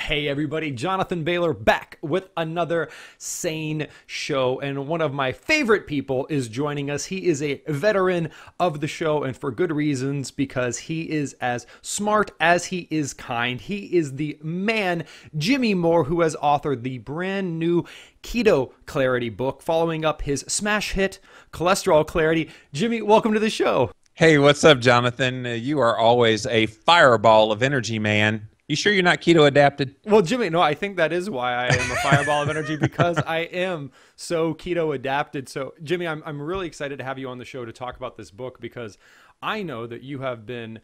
Hey everybody, Jonathan Bailor back with another SANE show, and one of my favorite people is joining us. He is a veteran of the show, and for good reasons, because he is as smart as he is kind. He is the man, Jimmy Moore, who has authored the brand new Keto Clarity book, following up his smash hit, Cholesterol Clarity. Jimmy, welcome to the show. Hey, what's up, Jonathan? You are always a fireball of energy, man. You sure you're not keto adapted? Well, Jimmy, no, I think that is why I am a fireball of energy, because I am so keto adapted. So, Jimmy, I'm really excited to have you on the show to talk about this book, because I know that you have been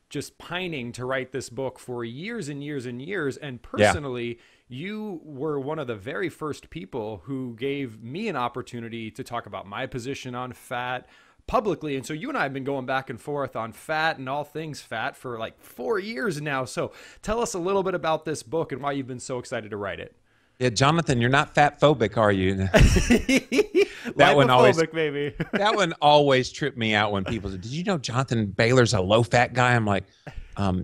just pining to write this book for years and years and years. And personally, you were one of the very first people who gave me an opportunity to talk about my position on fat publicly. And so you and I have been going back and forth on fat and all things fat for like 4 years now. So tell us a little bit about this book and why you've been so excited to write it. Yeah, Jonathan, you're not fat phobic, are you? That one always tripped me out when people said, "Did you know Jonathan Bailor's a low-fat guy?" I'm like,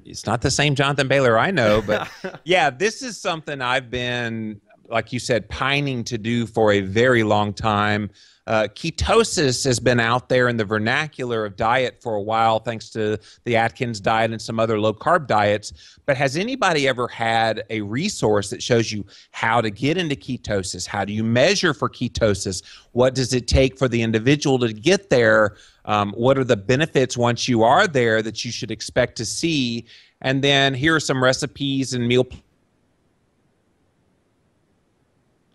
it's not the same Jonathan Bailor I know. But yeah, this is something I've been, like you said, pining to do for a very long time. Ketosis has been out there in the vernacular of diet for a while, thanks to the Atkins diet and some other low-carb diets. But has anybody ever had a resource that shows you how to get into ketosis? How do you measure for ketosis? What does it take for the individual to get there? What are the benefits once you are there that you should expect to see? And then here are some recipes and meal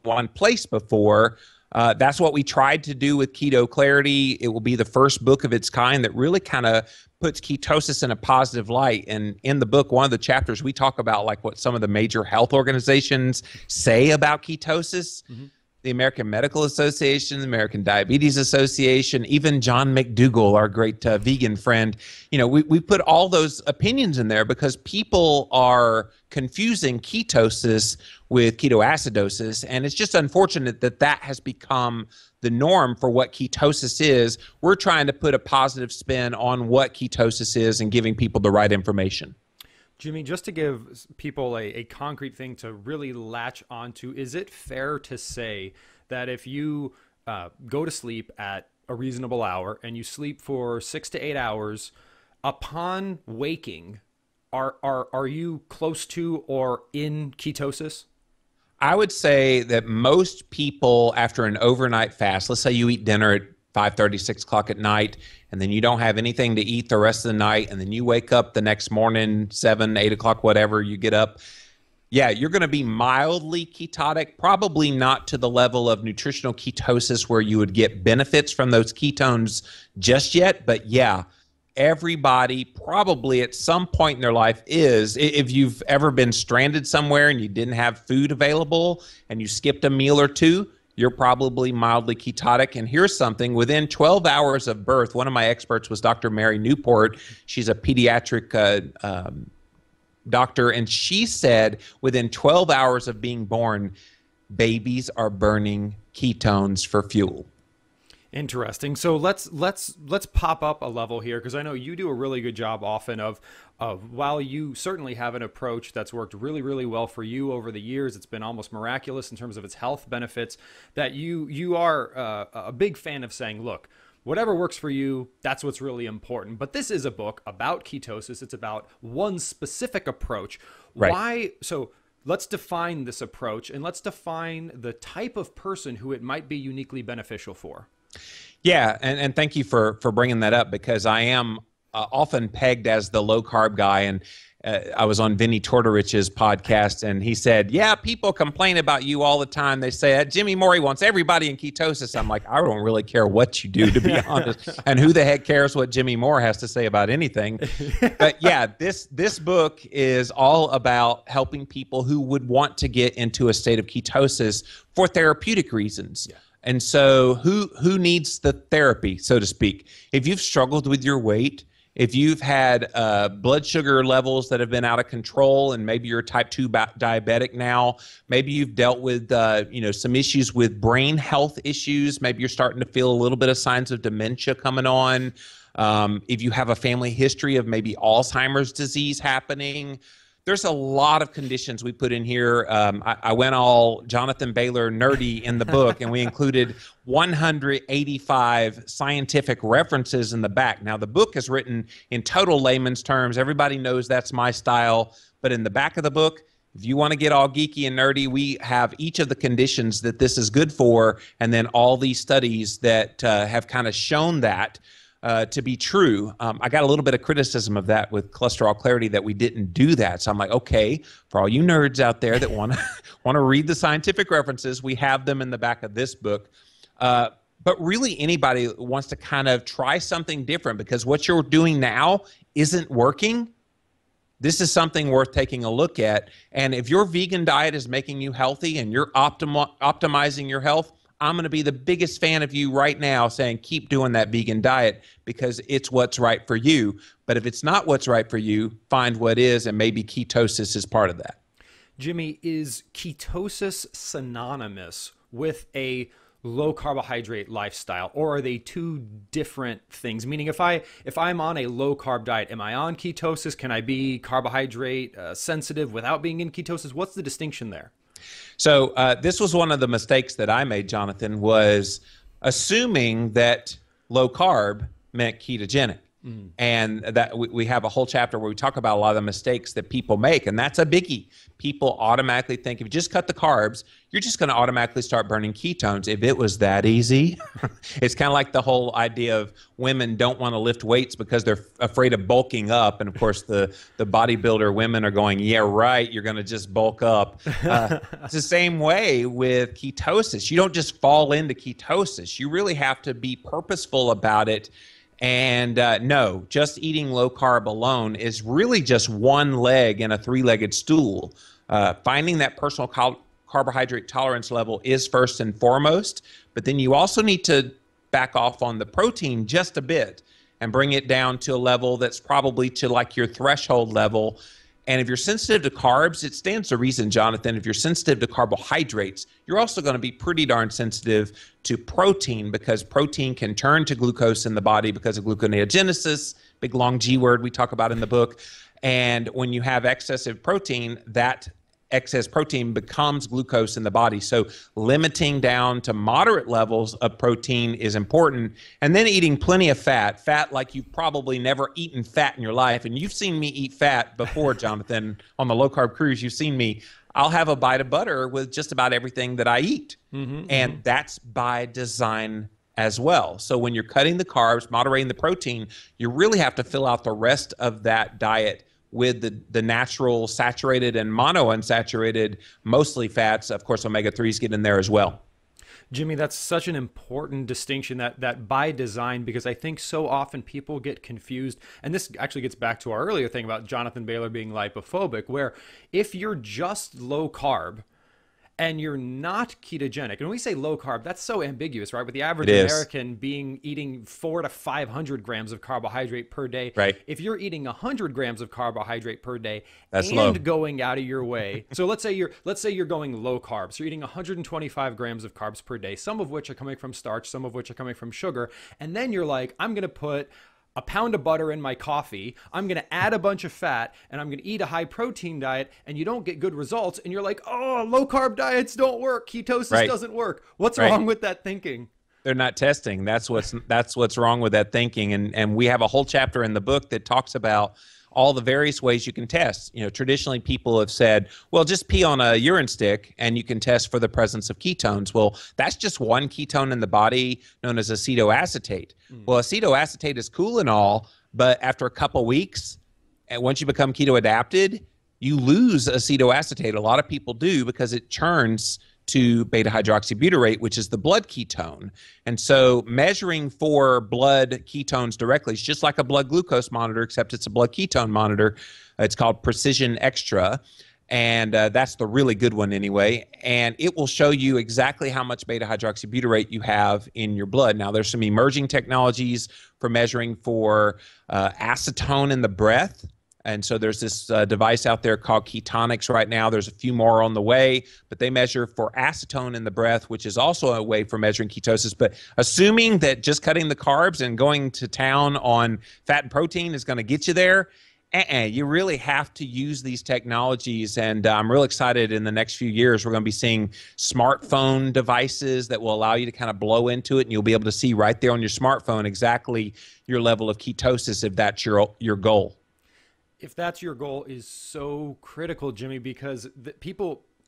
one place before. That's what we tried to do with Keto Clarity. It will be the first book of its kind that really kind of puts ketosis in a positive light. And in the book, one of the chapters, we talk about like what some of the major health organizations say about ketosis. Mm-hmm. The American Medical Association, the American Diabetes Association, even John McDougall, our great vegan friend. You know, we put all those opinions in there because people are confusing ketosis with ketoacidosis, and it's just unfortunate that that has become the norm for what ketosis is. We're trying to put a positive spin on what ketosis is and giving people the right information. Jimmy, just to give people a concrete thing to really latch onto, is it fair to say that if you go to sleep at a reasonable hour and you sleep for 6 to 8 hours, upon waking, are you close to or in ketosis? I would say that most people after an overnight fast, let's say you eat dinner at 5:30, 6 o'clock at night, and then you don't have anything to eat the rest of the night, and then you wake up the next morning, 7, 8 o'clock, whatever, you get up. Yeah, you're going to be mildly ketotic, probably not to the level of nutritional ketosis where you would get benefits from those ketones just yet. But yeah, everybody probably at some point in their life is. If you've ever been stranded somewhere and you didn't have food available and you skipped a meal or two, you're probably mildly ketotic. And here's something, within 12 hours of birth, one of my experts was Dr. Mary Newport. She's a pediatric doctor, and she said within 12 hours of being born, babies are burning ketones for fuel. Interesting. So let's pop up a level here, because I know you do a really good job often of while you certainly have an approach that's worked really, really well for you over the years. It's been almost miraculous in terms of its health benefits, that you are a big fan of saying, look, whatever works for you, that's what's really important. But this is a book about ketosis. It's about one specific approach. Right. Why? So let's define this approach, and let's define the type of person who it might be uniquely beneficial for. Yeah, and thank you for bringing that up, because I am often pegged as the low-carb guy, and I was on Vinny Tortorich's podcast, and he said, yeah, people complain about you all the time. They say, Jimmy Moore wants everybody in ketosis. I'm like, I don't really care what you do, to be honest, and who the heck cares what Jimmy Moore has to say about anything. But yeah, this book is all about helping people who would want to get into a state of ketosis for therapeutic reasons. Yeah. And so who needs the therapy, so to speak? If you've struggled with your weight, if you've had blood sugar levels that have been out of control, and maybe you're type 2 diabetic now, maybe you've dealt with some issues with brain health issues, maybe you're starting to feel a little bit of signs of dementia coming on, if you have a family history of maybe Alzheimer's disease happening, There's a lot of conditions we put in here. I went all Jonathan Bailor nerdy in the book, and we included 185 scientific references in the back. Now, the book is written in total layman's terms. Everybody knows that's my style. But in the back of the book, if you want to get all geeky and nerdy, we have each of the conditions that this is good for, and then all these studies that have kind of shown that to be true. I got a little bit of criticism of that with Cholesterol Clarity, that we didn't do that. So I'm like, okay, for all you nerds out there that want to read the scientific references, we have them in the back of this book. But really, anybody wants to kind of try something different, because what you're doing now isn't working. This is something worth taking a look at. And if your vegan diet is making you healthy and you're optimizing your health, I'm going to be the biggest fan of you right now, saying keep doing that vegan diet, because it's what's right for you. But if it's not what's right for you, find what is, and maybe ketosis is part of that. Jimmy, is ketosis synonymous with a low carbohydrate lifestyle, or are they two different things? Meaning, if I'm on a low carb diet, am I on ketosis? Can I be carbohydrate sensitive without being in ketosis? What's the distinction there? So this was one of the mistakes that I made, Jonathan, was assuming that low carb meant ketogenic. And that we have a whole chapter where we talk about a lot of the mistakes that people make, and that's a biggie. People automatically think if you just cut the carbs, you're just going to automatically start burning ketones. If it was that easy, it's kind of like the whole idea of women don't want to lift weights because they're afraid of bulking up. And of course, the bodybuilder women are going, yeah, right, you're going to just bulk up. It's the same way with ketosis. You don't just fall into ketosis. You really have to be purposeful about it. And no, just eating low carb alone is really just one leg in a three-legged stool. Finding that personal carbohydrate tolerance level is first and foremost, but then you also need to back off on the protein just a bit and bring it down to a level that's probably to like your threshold level. And if you're sensitive to carbs, it stands to reason, Jonathan, if you're sensitive to carbohydrates, you're also going to be pretty darn sensitive to protein, because protein can turn to glucose in the body because of gluconeogenesis, big long G word we talk about in the book. And when you have excessive protein, that excess protein becomes glucose in the body. So limiting down to moderate levels of protein is important. And then eating plenty of fat like you've probably never eaten fat in your life. And you've seen me eat fat before, Jonathan, on the low carb cruise. You've seen me. I'll have a bite of butter with just about everything that I eat. And that's by design as well. So when you're cutting the carbs, moderating the protein, you really have to fill out the rest of that diet with the natural saturated and monounsaturated, mostly fats. Of course, omega-3s get in there as well. Jimmy, that's such an important distinction, that by design, because I think so often people get confused. And this actually gets back to our earlier thing about Jonathan Bailor being lipophobic, where if you're just low carb and you're not ketogenic, and when we say low carb, that's so ambiguous, right? With the average American eating 400 to 500 grams of carbohydrate per day. Right. If you're eating 100 grams of carbohydrate per day, that's and low. Going out of your way. So let's say you're going low carb. So you're eating 125 grams of carbs per day, some of which are coming from starch, some of which are coming from sugar. And then you're like, I'm going to put a pound of butter in my coffee, I'm going to add a bunch of fat, and I'm going to eat a high protein diet, and you don't get good results. And you're like, oh, low carb diets don't work. Ketosis doesn't work. What's wrong with that thinking? They're not testing. That's what's wrong with that thinking. And we have a whole chapter in the book that talks about all the various ways you can test. You know, traditionally people have said, well, just pee on a urine stick and you can test for the presence of ketones. Well, that's just one ketone in the body known as acetoacetate. Well, acetoacetate is cool and all, but after a couple weeks, and once you become keto adapted, you lose acetoacetate. A lot of people do, because it churns to beta hydroxybutyrate, which is the blood ketone. And so measuring for blood ketones directly is just like a blood glucose monitor, except it's a blood ketone monitor. It's called Precision Extra. And that's the really good one anyway. And it will show you exactly how much beta hydroxybutyrate you have in your blood. Now, there's some emerging technologies for measuring for acetone in the breath. And so there's this device out there called Ketonics right now. There's a few more on the way, but they measure for acetone in the breath, which is also a way for measuring ketosis. But assuming that just cutting the carbs and going to town on fat and protein is going to get you there, You really have to use these technologies, and I'm real excited. In the next few years, we're going to be seeing smartphone devices that will allow you to kind of blow into it, and you'll be able to see right there on your smartphone exactly your level of ketosis if that's your goal. If that's your goal, is so critical, Jimmy, because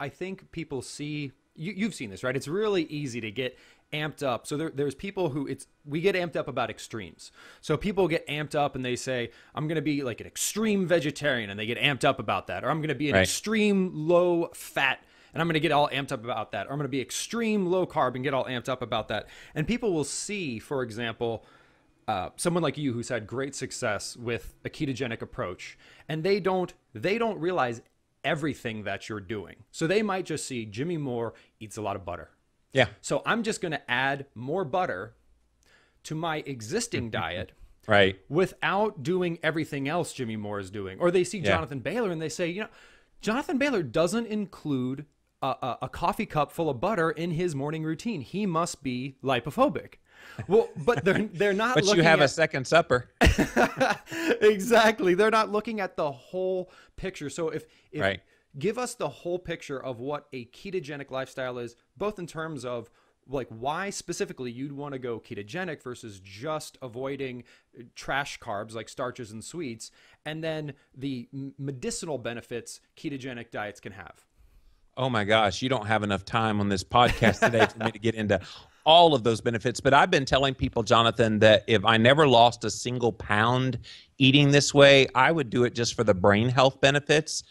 I think people see, you've seen this, right? It's really easy to get amped up. So there's people who we get amped up about extremes. So people get amped up and they say, I'm going to be like an extreme vegetarian, and they get amped up about that. Or I'm going to be an extreme low fat, and I'm going to get all amped up about that. Or I'm going to be extreme low carb and get all amped up about that. And people will see, for example, someone like you who's had great success with a ketogenic approach, and they don't realize everything that you're doing. So they might just see Jimmy Moore eats a lot of butter. Yeah. So I'm just going to add more butter to my existing diet, right, without doing everything else Jimmy Moore is doing. Or they see Jonathan Bailor and they say, Jonathan Bailor doesn't include a coffee cup full of butter in his morning routine. He must be lipophobic. Well, but they're not. But you have a second supper. Exactly. They're not looking at the whole picture. So if give us the whole picture of what a ketogenic lifestyle is, both in terms of like why specifically you'd want to go ketogenic versus just avoiding trash carbs like starches and sweets, and then the medicinal benefits ketogenic diets can have. Oh my gosh, you don't have enough time on this podcast today for me to get into all of those benefits. But I've been telling people, Jonathan, that if I never lost a single pound eating this way, I would do it just for the brain health benefits.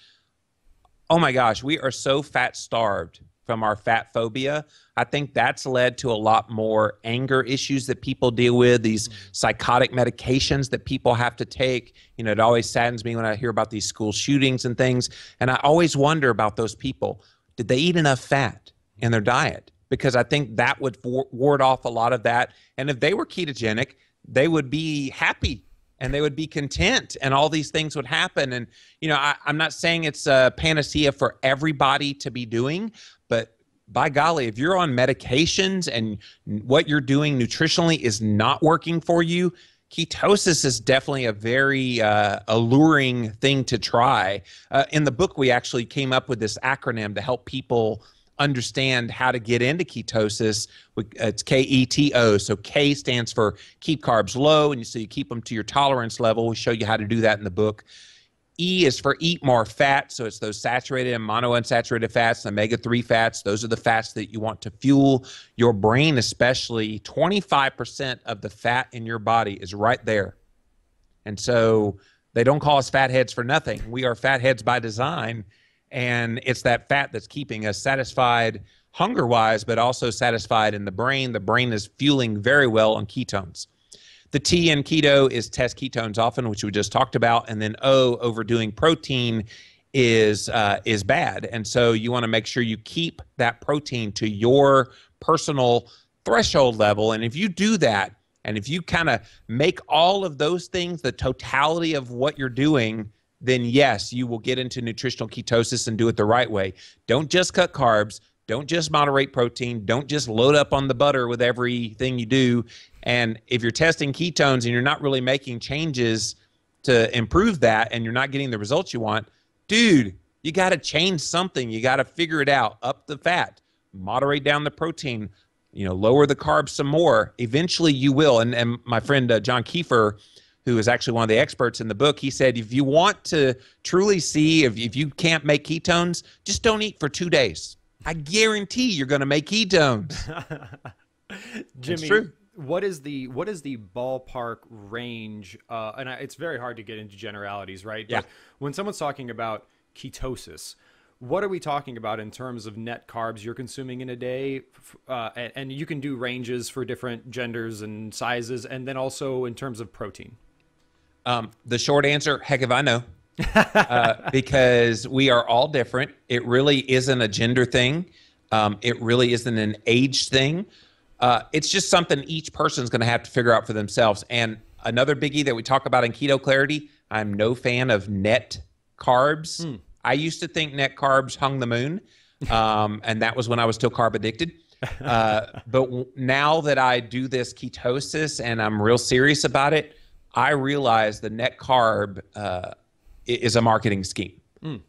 Oh my gosh, we are so fat starved from our fat phobia. I think that's led to a lot more anger issues that people deal with, these psychotic medications that people have to take. It always saddens me when I hear about these school shootings and things. And I always wonder about those people. Did they eat enough fat in their diet? Because I think that would ward off a lot of that. And if they were ketogenic, they would be happy and they would be content, and all these things would happen. And, I'm not saying it's a panacea for everybody to be doing, but by golly, if you're on medications and what you're doing nutritionally is not working for you, ketosis is definitely a very alluring thing to try. In the book, we actually came up with this acronym to help people understand how to get into ketosis. It's KETO. So K stands for keep carbs low, and so you keep them to your tolerance level. We show you how to do that in the book. E is for eat more fat. So it's those saturated and monounsaturated fats, omega-3 fats. Those are the fats that you want to fuel your brain, especially. 25% of the fat in your body is right there. And so they don't call us fatheads for nothing. We are fatheads by design. And it's that fat that's keeping us satisfied hunger-wise, but also satisfied in the brain. The brain is fueling very well on ketones. The T in keto is test ketones often, which we just talked about. And then O, overdoing protein, is bad. And so you want to make sure you keep that protein to your personal threshold level. And if you do that, and if you kind of make all of those things the totality of what you're doing, then yes, you will get into nutritional ketosis and do it the right way. Don't just cut carbs. Don't just moderate protein. Don't just load up on the butter with everything you do. And if you're testing ketones and you're not really making changes to improve that and you're not getting the results you want, dude, you got to change something. You got to figure it out. Up the fat, moderate down the protein, lower the carbs some more. Eventually you will. And my friend John Kiefer, who is actually one of the experts in the book, he said, if you want to truly see if you can't make ketones, just don't eat for 2 days. I guarantee you're going to make ketones. Jimmy, true. What is the ballpark range? And it's very hard to get into generalities, right? Yeah. But when someone's talking about ketosis, what are we talking about in terms of net carbs you're consuming in a day? And you can do ranges for different genders and sizes, and then also in terms of protein. The short answer, heck if I know. Because we are all different. It really isn't a gender thing. It really isn't an age thing. It's just something each person's going to have to figure out for themselves. And another biggie that we talk about in Keto Clarity, I'm no fan of net carbs. I used to think net carbs hung the moon, and that was when I was still carb addicted. But now that I do this ketosis and I'm real serious about it, I realize the net carb is a marketing scheme.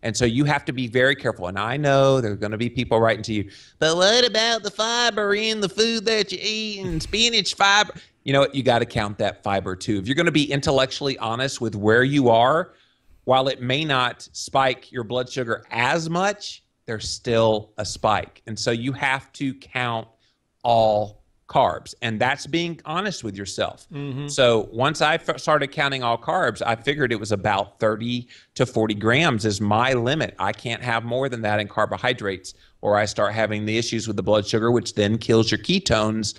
And so you have to be very careful. And I know there are going to be people writing to you, but what about the fiber in the food that you eat and spinach fiber? You know what? You got to count that fiber too. If you're going to be intellectually honest with where you are, while it may not spike your blood sugar as much, there's still a spike. And so you have to count all carbs. And that's being honest with yourself. So once I started counting all carbs, I figured it was about 30 to 40 grams is my limit. I can't have more than that in carbohydrates, or I start having the issues with the blood sugar, which then kills your ketones.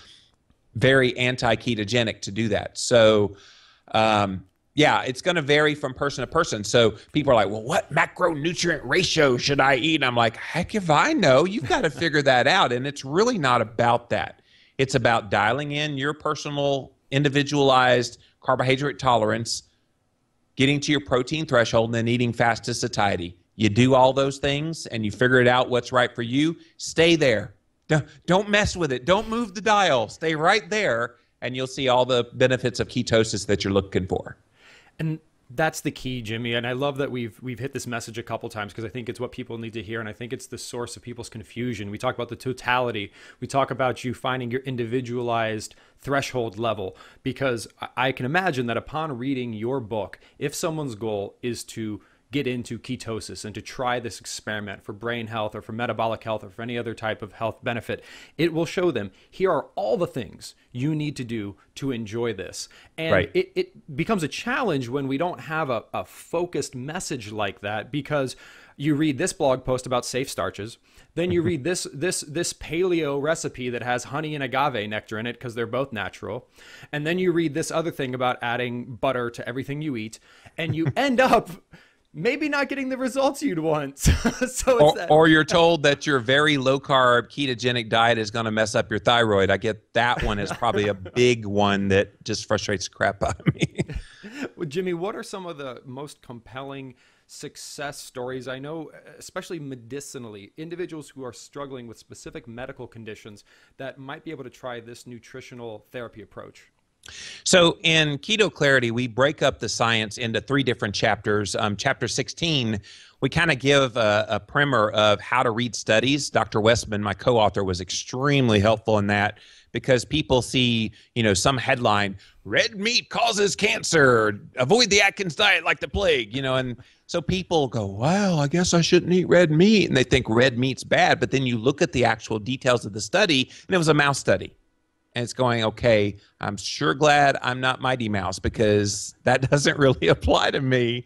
Very anti-ketogenic to do that. So, yeah, it's going to vary from person to person. So people are like, well, what macronutrient ratio should I eat? And I'm like, heck if I know. You've got to figure that out. And it's really not about that. It's about dialing in your personal, individualized carbohydrate tolerance, getting to your protein threshold, and then eating fast to satiety. You do all those things and you figure it out what's right for you. Stay there. Don't mess with it. Don't move the dial. Stay right there, and you'll see all the benefits of ketosis that you're looking for. And that's the key, Jimmy. And I love that we've hit this message a couple times, because I think it's what people need to hear. And I think it's the source of people's confusion. We talk about the totality. We talk about you finding your individualized threshold level, because I can imagine that upon reading your book, if someone's goal is to get into ketosis and to try this experiment for brain health or for metabolic health or for any other type of health benefit, it will show them, here are all the things you need to do to enjoy this. And it becomes a challenge when we don't have a focused message like that, because you read this blog post about safe starches, then you read this paleo recipe that has honey and agave nectar in it because they're both natural, and then you read this other thing about adding butter to everything you eat, and you end up maybe not getting the results you'd want. Or you're told that your very low-carb ketogenic diet is going to mess up your thyroid. I get that one is probably a big one that just frustrates the crap out of me. Well, Jimmy, what are some of the most compelling success stories? I know, especially medicinally, individuals who are struggling with specific medical conditions that might be able to try this nutritional therapy approach. So in Keto Clarity, we break up the science into 3 different chapters. Chapter 16, we kind of give a primer of how to read studies. Dr. Westman, my co-author, was extremely helpful in that, because people see, some headline, red meat causes cancer, avoid the Atkins diet like the plague, and so people go, well, I guess I shouldn't eat red meat. And they think red meat's bad. But then you look at the actual details of the study, and it was a mouse study. And it's going, okay, I'm sure glad I'm not Mighty Mouse, because that doesn't really apply to me.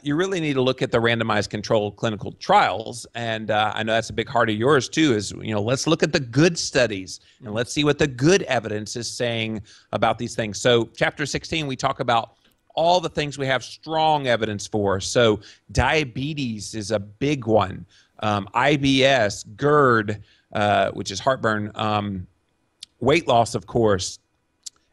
You really need to look at the randomized controlled clinical trials. And I know that's a big heart of yours too, is, let's look at the good studies and let's see what the good evidence is saying about these things. So chapter 16, we talk about all the things we have strong evidence for. So diabetes is a big one. IBS, GERD, which is heartburn, weight loss, of course,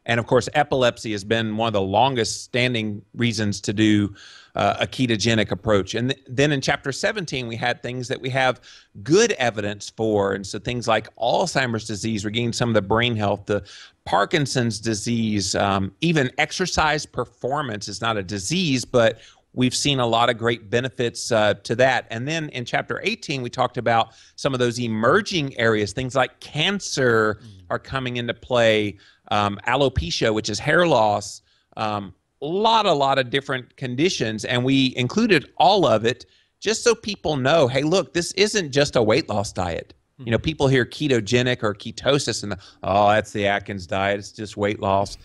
and of course, epilepsy has been one of the longest standing reasons to do a ketogenic approach. And then in chapter 17, we had things that we have good evidence for. And so things like Alzheimer's disease, regaining some of the brain health, the Parkinson's disease, even exercise performance is not a disease, but we've seen a lot of great benefits to that. And then in chapter 18, we talked about some of those emerging areas. Things like cancer are coming into play, alopecia, which is hair loss, a lot of different conditions. And we included all of it just so people know, hey, look, this isn't just a weight loss diet. People hear ketogenic or ketosis and, oh, that's the Atkins diet. It's just weight loss.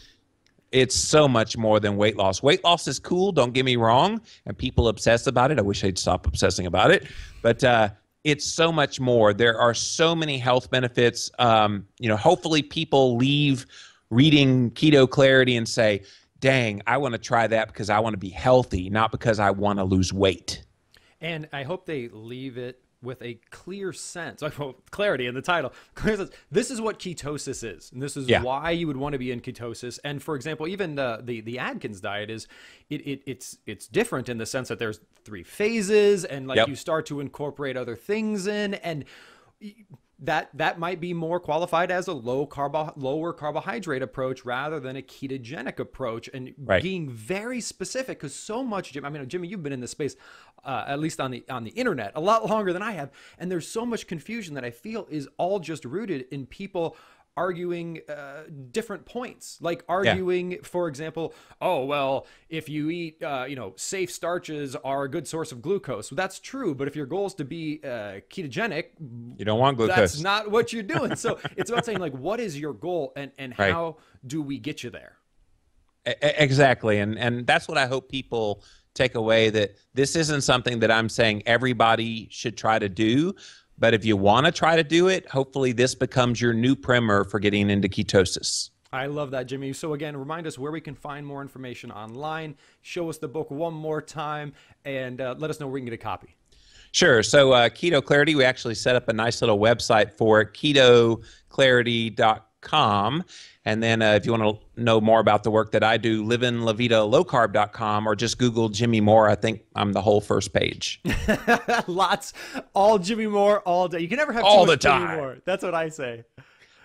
It's so much more than weight loss. Weight loss is cool, don't get me wrong, and people obsess about it. I wish they'd stop obsessing about it, but it's so much more. There are so many health benefits. Hopefully people leave reading Keto Clarity and say, dang, I want to try that because I want to be healthy, not because I want to lose weight. And I hope they leave it with a clear sense, clarity in the title, clear sense. This is what ketosis is, and this is why you would want to be in ketosis. And for example, even the Atkins diet is, it's different in the sense that there's 3 phases, and you start to incorporate other things in, and that might be more qualified as a lower carbohydrate approach rather than a ketogenic approach, and Right. being very specific, because so much, Jim, I mean, Jimmy, you've been in this space, at least on the internet, a lot longer than I have, and there's so much confusion that I feel is all just rooted in people arguing different points, like arguing, for example, oh, well, if you eat, safe starches are a good source of glucose. Well, that's true. But if your goal is to be ketogenic, You don't want glucose. that's not what you're doing. So it's about saying, like, what is your goal, and Right. how do we get you there? Exactly. And that's what I hope people take away, that this isn't something that I'm saying everybody should try to do. But if you want to try to do it, hopefully this becomes your new primer for getting into ketosis. I love that, Jimmy. So again, remind us where we can find more information online. Show us the book one more time, and let us know where we can get a copy. Sure. So Keto Clarity, we actually set up a nice little website for it, ketoclarity.com. And then if you want to know more about the work that I do, livinlavitalow-carb.com, or just Google Jimmy Moore. I think I'm the whole first page. Lots, all Jimmy Moore all day. You can never have All too much the Jimmy time. Moore. That's what I say.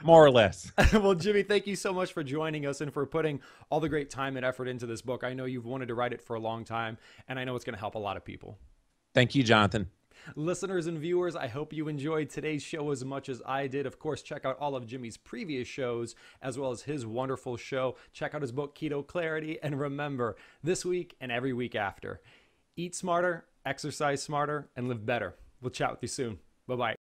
More or less. Well, Jimmy, thank you so much for joining us and for putting all the great time and effort into this book. I know you've wanted to write it for a long time, and I know it's going to help a lot of people. Thank you, Jonathan. Listeners and viewers, I hope you enjoyed today's show as much as I did. Of course, check out all of Jimmy's previous shows, as well as his wonderful show. Check out his book, Keto Clarity. And remember, this week and every week after, eat smarter, exercise smarter, and live better. We'll chat with you soon. Bye-bye.